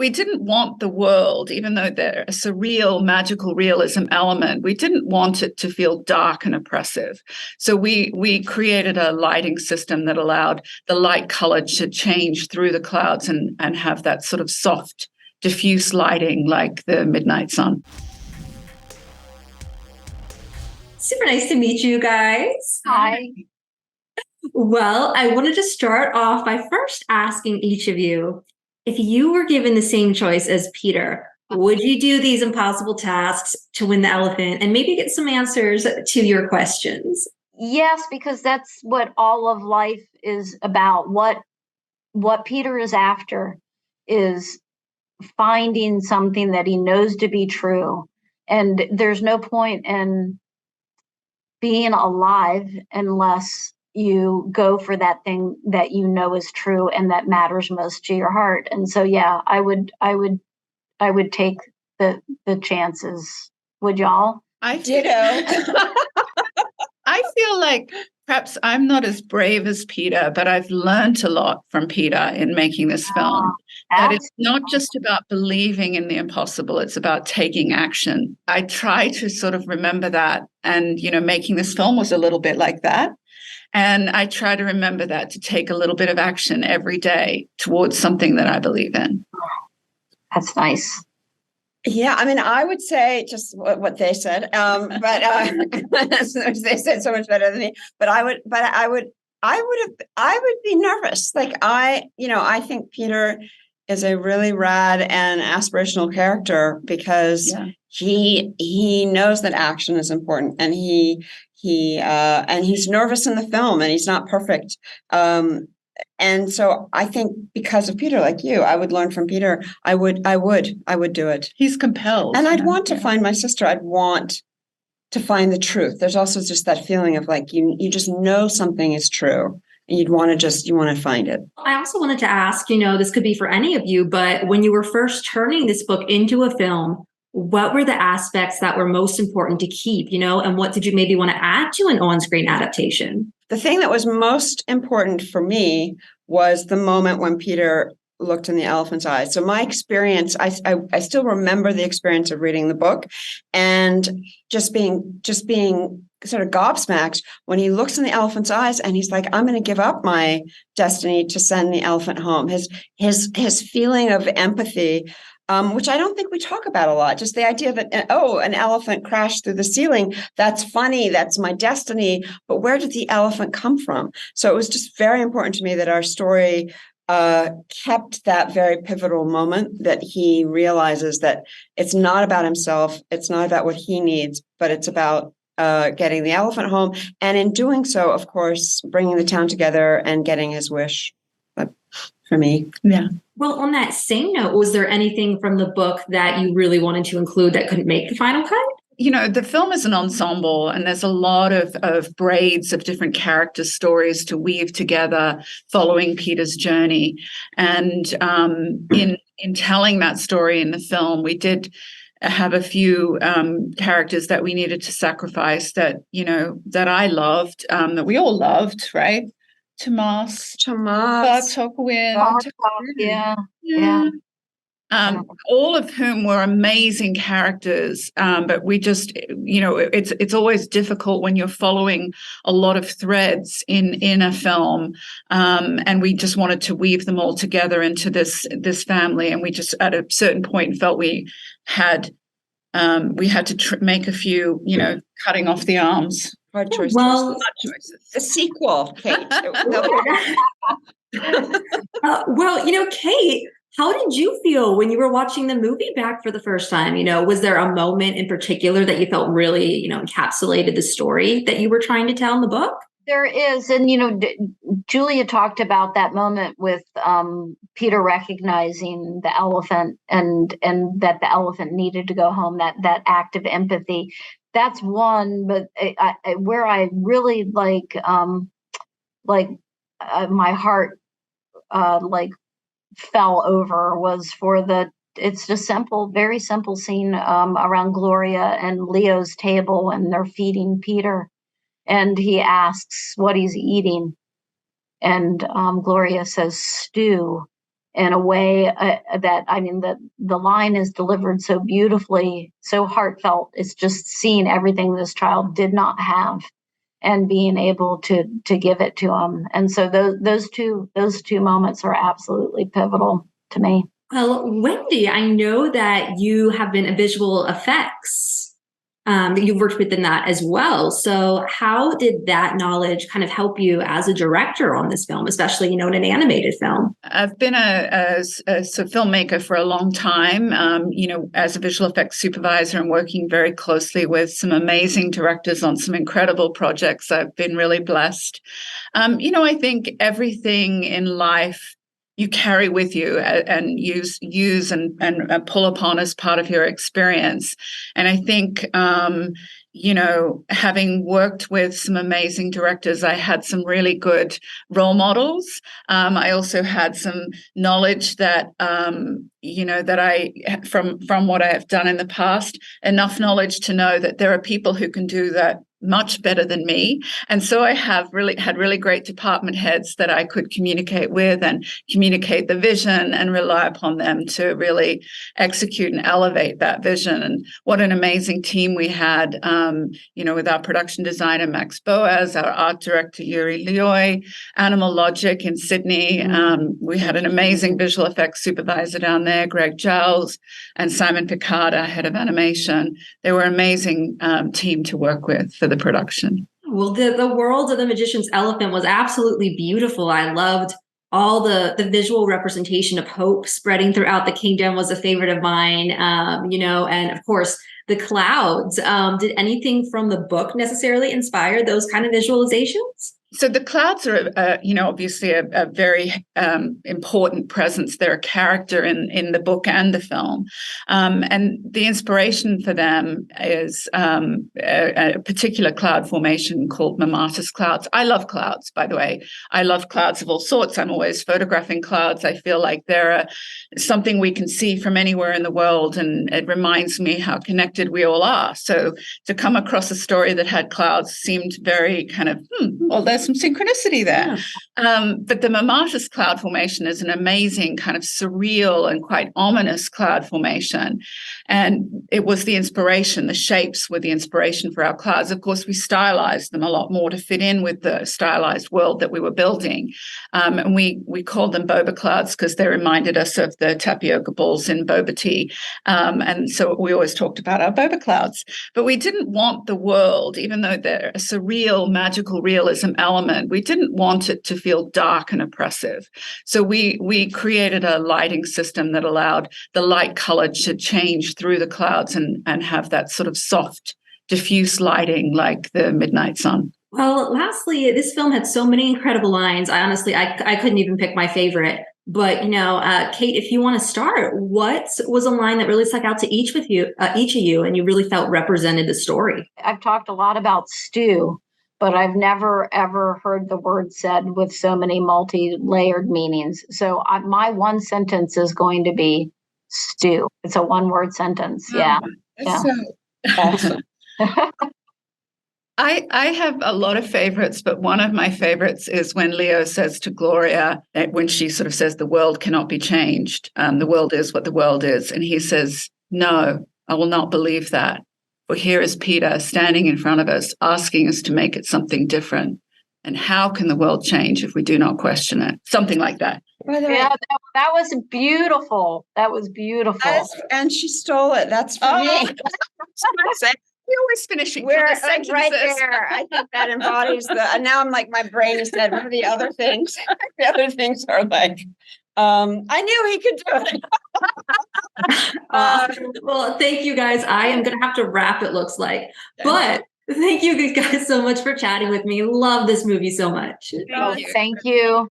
we didn't want the world, even though there's a surreal, magical realism element, we didn't want it to feel dark and oppressive. So we created a lighting system that allowed the light color to change through the clouds and have that sort of soft, diffuse lighting like the midnight sun. Super nice to meet you guys. Hi. Well, I wanted to start off by first asking each of you, if you were given the same choice as Peter, would you do these impossible tasks to win the elephant and maybe get some answers to your questions? Yes, because that's what all of life is about. What Peter is after is finding something that he knows to be true. And there's no point in being alive unless you go for that thing that you know is true and that matters most to your heart. And so, yeah, I would take the chances. Would y'all? I ditto. I feel like perhaps I'm not as brave as Peter, but I've learned a lot from Peter in making this film. That it's not just about believing in the impossible, it's about taking action. I try to sort of remember that. And, making this film was a little bit like that. And I try to remember that, to take a little bit of action every day towards something that I believe in. That's nice. Yeah, I mean, I would say just what they said, but they said so much better than me. But I would be nervous. Like I think Peter is a really rad and aspirational character because he knows that action is important, and he's nervous in the film, and he's not perfect. And so I think because of Peter, like you, I would learn from Peter. I would do it. He's compelled. And I'd want to find my sister. I'd want to find the truth. There's also just that feeling of like, you just know something is true and you want to find it. I also wanted to ask, this could be for any of you, but when you were first turning this book into a film, what were the aspects that were most important to keep, and what did you maybe want to add to an on-screen adaptation? The thing that was most important for me was the moment when Peter looked in the elephant's eyes. So my experience, I still remember the experience of reading the book and just being sort of gobsmacked when he looks in the elephant's eyes and he's like, I'm going to give up my destiny to send the elephant home. His feeling of empathy, which I don't think we talk about a lot. Just the idea that, an elephant crashed through the ceiling. That's funny. That's my destiny. But where did the elephant come from? So it was just very important to me that our story kept that very pivotal moment, that he realizes that it's not about himself. It's not about what he needs, but it's about getting the elephant home. And in doing so, of course, bringing the town together and getting his wish. For me. Yeah. Well, on that same note, was there anything from the book that you really wanted to include that couldn't make the final cut? The film is an ensemble, and there's a lot of braids of different character stories to weave together following Peter's journey. And in telling that story in the film, we did have a few characters that we needed to sacrifice that I loved, that we all loved, right? Tomas, Bartokowin, all of whom were amazing characters. But we just, it's always difficult when you're following a lot of threads in a film, and we just wanted to weave them all together into this family. And we just, at a certain point, felt we had to make a few, cutting off the arms. Hard choices. Well, the sequel, Kate. Kate, how did you feel when you were watching the movie back for the first time? Was there a moment in particular that you felt really, encapsulated the story that you were trying to tell in the book? There is. And, Julia talked about that moment with Peter recognizing the elephant and that the elephant needed to go home, that act of empathy. That's one, but where I really my heart fell over was for it's just very simple scene around Gloria and Leo's table, and they're feeding Peter, and he asks what he's eating, and Gloria says stew, in a way that, I mean, the line is delivered so beautifully, so heartfelt. It's just seeing everything this child did not have and being able to give it to him. And so those two moments are absolutely pivotal to me. Well, Wendy, I know that you have been a visual effects. You've worked within that as well. So how did that knowledge kind of help you as a director on this film, especially, in an animated film? I've been a filmmaker for a long time, as a visual effects supervisor and working very closely with some amazing directors on some incredible projects. I've been really blessed. I think everything in life you carry with you and use and pull upon as part of your experience. And I think, having worked with some amazing directors, I had some really good role models. I also had some knowledge that, that I, from what I have done in the past, enough knowledge to know that there are people who can do that much better than me. And so I had really great department heads that I could communicate with and communicate the vision and rely upon them to really execute and elevate that vision. And what an amazing team we had, with our production designer, Max Boas, our art director, Yuri Lioy, Animal Logic in Sydney. We had an amazing visual effects supervisor down there, Greg Giles, and Simon Picard, our head of animation. They were an amazing team to work with for the production. Well, the world of The Magician's Elephant was absolutely beautiful. I loved all the visual representation of hope spreading throughout the kingdom was a favorite of mine, and of course, the clouds. Did anything from the book necessarily inspire those kind of visualizations? So the clouds are, obviously a very important presence. They're a character in the book and the film. And the inspiration for them is a particular cloud formation called Mammatus clouds. I love clouds, by the way. I love clouds of all sorts. I'm always photographing clouds. I feel like they're something we can see from anywhere in the world. And it reminds me how connected we all are. So to come across a story that had clouds seemed very kind of, there's some synchronicity there. Yeah. But the Mammatus cloud formation is an amazing kind of surreal and quite ominous cloud formation. And it was the inspiration, the shapes were the inspiration for our clouds. Of course, we stylized them a lot more to fit in with the stylized world that we were building. And we called them boba clouds because they reminded us of the tapioca balls in boba tea. And so we always talked about our boba clouds. But we didn't want the world, even though they're a surreal, magical realism element, we didn't want it to feel dark and oppressive. So we created a lighting system that allowed the light color to change through the clouds and have that sort of soft, diffuse lighting like the midnight sun. Well, lastly, this film had so many incredible lines. I couldn't even pick my favorite. But, Kate, if you want to start, what was a line that really stuck out to each of you, and you really felt represented the story? I've talked a lot about stew, but I've never, ever heard the word said with so many multi-layered meanings. So my one sentence is going to be stew. It's a one-word sentence. Yeah. That's so awesome. I have a lot of favorites, but one of my favorites is when Leo says to Gloria, that when she sort of says the world cannot be changed, the world is what the world is. And he says, no, I will not believe that. For here is Peter standing in front of us, asking us to make it something different. And how can the world change if we do not question it? Something like that. Yeah, that was beautiful. That was beautiful. And she stole it. That's for me. We always finishing sentences. Right there. I think that embodies and now I'm like, my brain is dead. What are the other things? The other things are like, I knew he could do it. Well, thank you guys. I am going to have to wrap, it looks like. But thank you guys so much for chatting with me. Love this movie so much. Thank you.